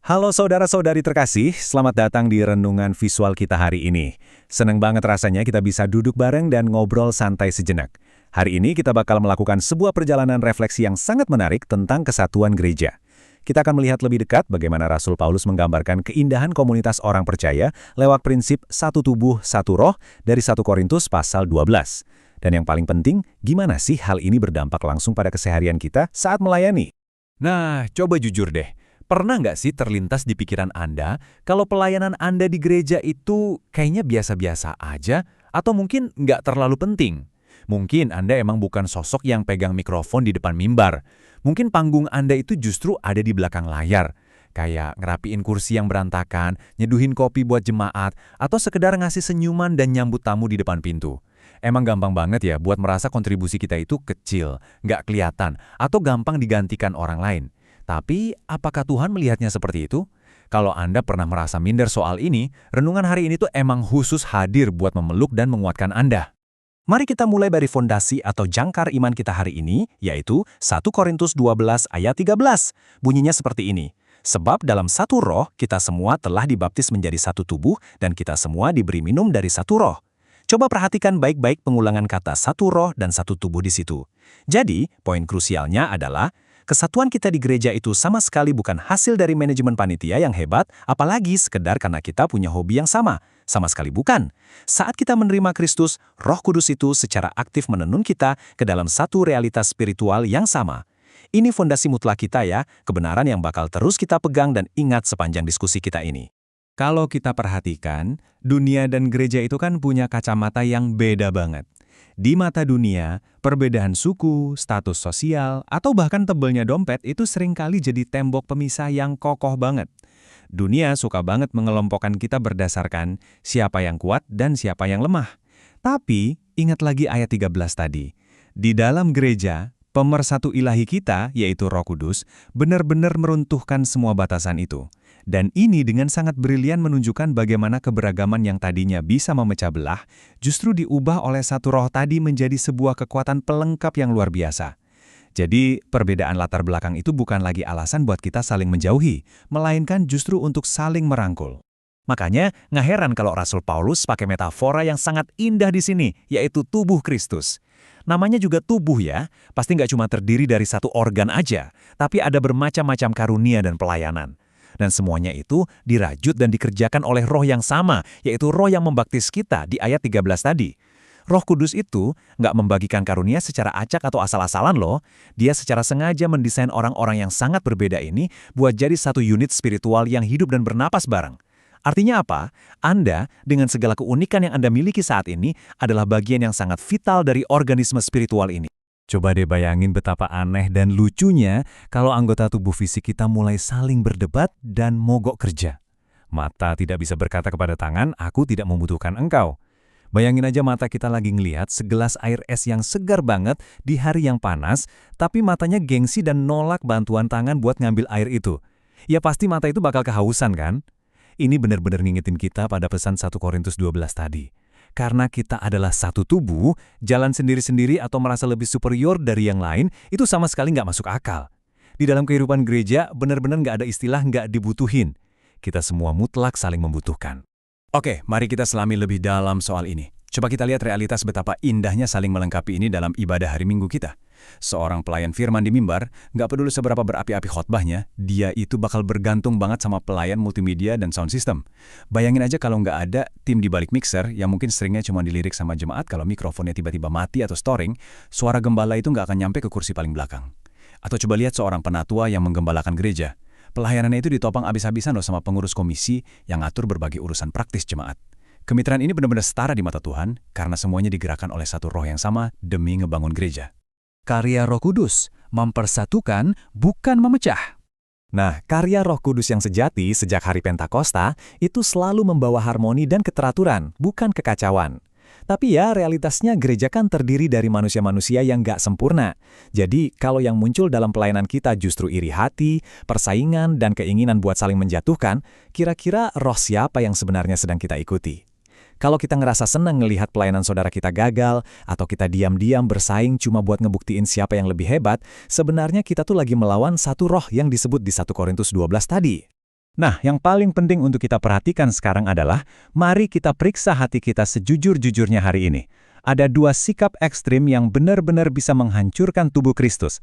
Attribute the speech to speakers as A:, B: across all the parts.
A: Halo saudara-saudari terkasih, selamat datang di renungan visual kita hari ini. Seneng banget rasanya kita bisa duduk bareng dan ngobrol santai sejenak. Hari ini kita bakal melakukan sebuah perjalanan refleksi yang sangat menarik tentang kesatuan gereja. Kita akan melihat lebih dekat bagaimana Rasul Paulus menggambarkan keindahan komunitas orang percaya lewat prinsip satu tubuh, satu roh dari 1 Korintus pasal 12. Dan yang paling penting, gimana sih hal ini berdampak langsung pada keseharian kita saat melayani? Nah, coba jujur deh. Pernah nggak sih terlintas di pikiran Anda kalau pelayanan Anda di gereja itu kayaknya biasa-biasa aja atau mungkin nggak terlalu penting? Mungkin Anda emang bukan sosok yang pegang mikrofon di depan mimbar. Mungkin panggung Anda itu justru ada di belakang layar. Kayak ngerapiin kursi yang berantakan, nyeduhin kopi buat jemaat, atau sekedar ngasih senyuman dan nyambut tamu di depan pintu. Emang gampang banget ya buat merasa kontribusi kita itu kecil, nggak kelihatan, atau gampang digantikan orang lain. Tapi, apakah Tuhan melihatnya seperti itu? Kalau Anda pernah merasa minder soal ini, renungan hari ini tuh emang khusus hadir buat memeluk dan menguatkan Anda. Mari kita mulai dari fondasi atau jangkar iman kita hari ini, yaitu 1 Korintus 12 ayat 13. Bunyinya seperti ini. Sebab dalam satu roh, kita semua telah dibaptis menjadi satu tubuh, dan kita semua diberi minum dari satu roh. Coba perhatikan baik-baik pengulangan kata satu roh dan satu tubuh di situ. Jadi, poin krusialnya adalah, kesatuan kita di gereja itu sama sekali bukan hasil dari manajemen panitia yang hebat, apalagi sekedar karena kita punya hobi yang sama. Sama sekali bukan. Saat kita menerima Kristus, Roh Kudus itu secara aktif menenun kita ke dalam satu realitas spiritual yang sama. Ini fondasi mutlak kita ya, kebenaran yang bakal terus kita pegang dan ingat sepanjang diskusi kita ini. Kalau kita perhatikan, dunia dan gereja itu kan punya kacamata yang beda banget. Di mata dunia, perbedaan suku, status sosial, atau bahkan tebelnya dompet itu seringkali jadi tembok pemisah yang kokoh banget. Dunia suka banget mengelompokkan kita berdasarkan siapa yang kuat dan siapa yang lemah. Tapi, ingat lagi ayat 13 tadi. Di dalam gereja, pemersatu ilahi kita, yaitu Roh Kudus, benar-benar meruntuhkan semua batasan itu. Dan ini dengan sangat brilian menunjukkan bagaimana keberagaman yang tadinya bisa memecah belah, justru diubah oleh satu roh tadi menjadi sebuah kekuatan pelengkap yang luar biasa. Jadi, perbedaan latar belakang itu bukan lagi alasan buat kita saling menjauhi, melainkan justru untuk saling merangkul. Makanya, nggak heran kalau Rasul Paulus pakai metafora yang sangat indah di sini, yaitu tubuh Kristus. Namanya juga tubuh ya, pasti nggak cuma terdiri dari satu organ aja, tapi ada bermacam-macam karunia dan pelayanan. Dan semuanya itu dirajut dan dikerjakan oleh roh yang sama, yaitu roh yang membaptis kita di ayat 13 tadi. Roh Kudus itu nggak membagikan karunia secara acak atau asal-asalan loh. Dia secara sengaja mendesain orang-orang yang sangat berbeda ini buat jadi satu unit spiritual yang hidup dan bernapas bareng. Artinya apa? Anda, dengan segala keunikan yang Anda miliki saat ini, adalah bagian yang sangat vital dari organisme spiritual ini. Coba deh bayangin betapa aneh dan lucunya kalau anggota tubuh fisik kita mulai saling berdebat dan mogok kerja. Mata tidak bisa berkata kepada tangan, aku tidak membutuhkan engkau. Bayangin aja mata kita lagi ngelihat segelas air es yang segar banget di hari yang panas, tapi matanya gengsi dan nolak bantuan tangan buat ngambil air itu. Ya pasti mata itu bakal kehausan kan? Ini benar-benar ngingetin kita pada pesan 1 Korintus 12 tadi. Karena kita adalah satu tubuh, jalan sendiri-sendiri atau merasa lebih superior dari yang lain, itu sama sekali nggak masuk akal. Di dalam kehidupan gereja, benar-benar nggak ada istilah nggak dibutuhin. Kita semua mutlak saling membutuhkan. Oke, mari kita selami lebih dalam soal ini. Coba kita lihat realitas betapa indahnya saling melengkapi ini dalam ibadah hari Minggu kita. Seorang pelayan firman di mimbar, nggak peduli seberapa berapi-api khotbahnya, dia itu bakal bergantung banget sama pelayan multimedia dan sound system. Bayangin aja kalau nggak ada tim di balik mixer yang mungkin seringnya cuma dilirik sama jemaat kalau mikrofonnya tiba-tiba mati atau storing, suara gembala itu nggak akan nyampe ke kursi paling belakang. Atau coba lihat seorang penatua yang menggembalakan gereja. Pelayanannya itu ditopang abis-abisan loh sama pengurus komisi yang ngatur berbagai urusan praktis jemaat. Kemitraan ini benar-benar setara di mata Tuhan karena semuanya digerakkan oleh satu roh yang sama demi ngebangun gereja. Karya Roh Kudus, mempersatukan bukan memecah. Nah, karya Roh Kudus yang sejati sejak hari Pentakosta itu selalu membawa harmoni dan keteraturan, bukan kekacauan. Tapi ya, realitasnya gereja kan terdiri dari manusia-manusia yang gak sempurna. Jadi, kalau yang muncul dalam pelayanan kita justru iri hati, persaingan, dan keinginan buat saling menjatuhkan, kira-kira roh siapa yang sebenarnya sedang kita ikuti? Kalau kita ngerasa senang ngelihat pelayanan saudara kita gagal, atau kita diam-diam bersaing cuma buat ngebuktiin siapa yang lebih hebat, sebenarnya kita tuh lagi melawan satu roh yang disebut di 1 Korintus 12 tadi. Nah, yang paling penting untuk kita perhatikan sekarang adalah, mari kita periksa hati kita sejujur-jujurnya hari ini. Ada dua sikap ekstrim yang benar-benar bisa menghancurkan tubuh Kristus.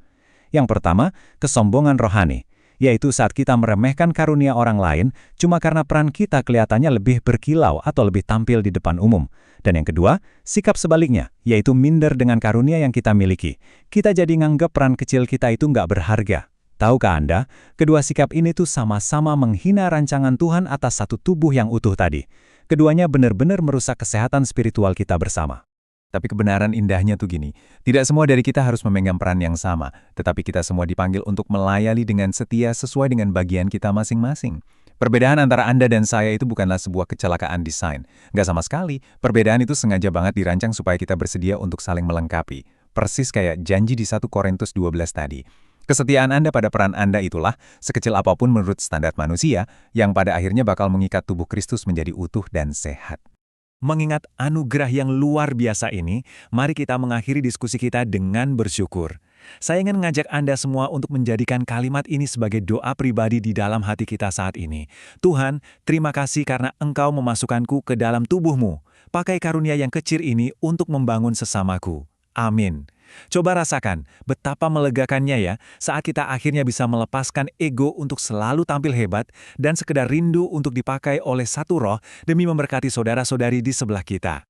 A: Yang pertama, kesombongan rohani, yaitu saat kita meremehkan karunia orang lain cuma karena peran kita kelihatannya lebih berkilau atau lebih tampil di depan umum. Dan yang kedua, sikap sebaliknya, yaitu minder dengan karunia yang kita miliki. Kita jadi nganggap peran kecil kita itu nggak berharga. Tahukah Anda, kedua sikap ini tuh sama-sama menghina rancangan Tuhan atas satu tubuh yang utuh tadi. Keduanya benar-benar merusak kesehatan spiritual kita bersama. Tapi kebenaran indahnya tuh gini, tidak semua dari kita harus memegang peran yang sama, tetapi kita semua dipanggil untuk melayani dengan setia sesuai dengan bagian kita masing-masing. Perbedaan antara Anda dan saya itu bukanlah sebuah kecelakaan desain. Nggak sama sekali, perbedaan itu sengaja banget dirancang supaya kita bersedia untuk saling melengkapi. Persis kayak janji di 1 Korintus 12 tadi. Kesetiaan Anda pada peran Anda itulah, sekecil apapun menurut standar manusia, yang pada akhirnya bakal mengikat tubuh Kristus menjadi utuh dan sehat. Mengingat anugerah yang luar biasa ini, mari kita mengakhiri diskusi kita dengan bersyukur. Saya ingin mengajak Anda semua untuk menjadikan kalimat ini sebagai doa pribadi di dalam hati kita saat ini. Tuhan, terima kasih karena Engkau memasukkanku ke dalam tubuh-Mu. Pakai karunia yang kecil ini untuk membangun sesamaku. Amin. Coba rasakan betapa melegakannya ya saat kita akhirnya bisa melepaskan ego untuk selalu tampil hebat dan sekedar rindu untuk dipakai oleh satu roh demi memberkati saudara-saudari di sebelah kita.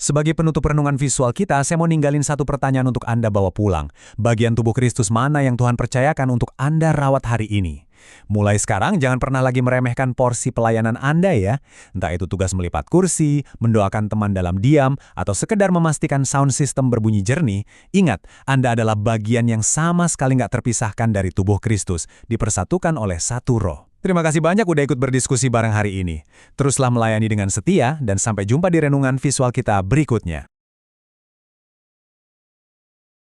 A: Sebagai penutup renungan visual kita, saya mau ninggalin satu pertanyaan untuk Anda bawa pulang. Bagian tubuh Kristus mana yang Tuhan percayakan untuk Anda rawat hari ini? Mulai sekarang jangan pernah lagi meremehkan porsi pelayanan Anda ya. Entah itu tugas melipat kursi, mendoakan teman dalam diam, atau sekedar memastikan sound system berbunyi jernih. Ingat, Anda adalah bagian yang sama sekali nggak terpisahkan dari tubuh Kristus, dipersatukan oleh satu roh. Terima kasih banyak udah ikut berdiskusi bareng hari ini. Teruslah melayani dengan setia dan sampai jumpa di renungan visual kita berikutnya.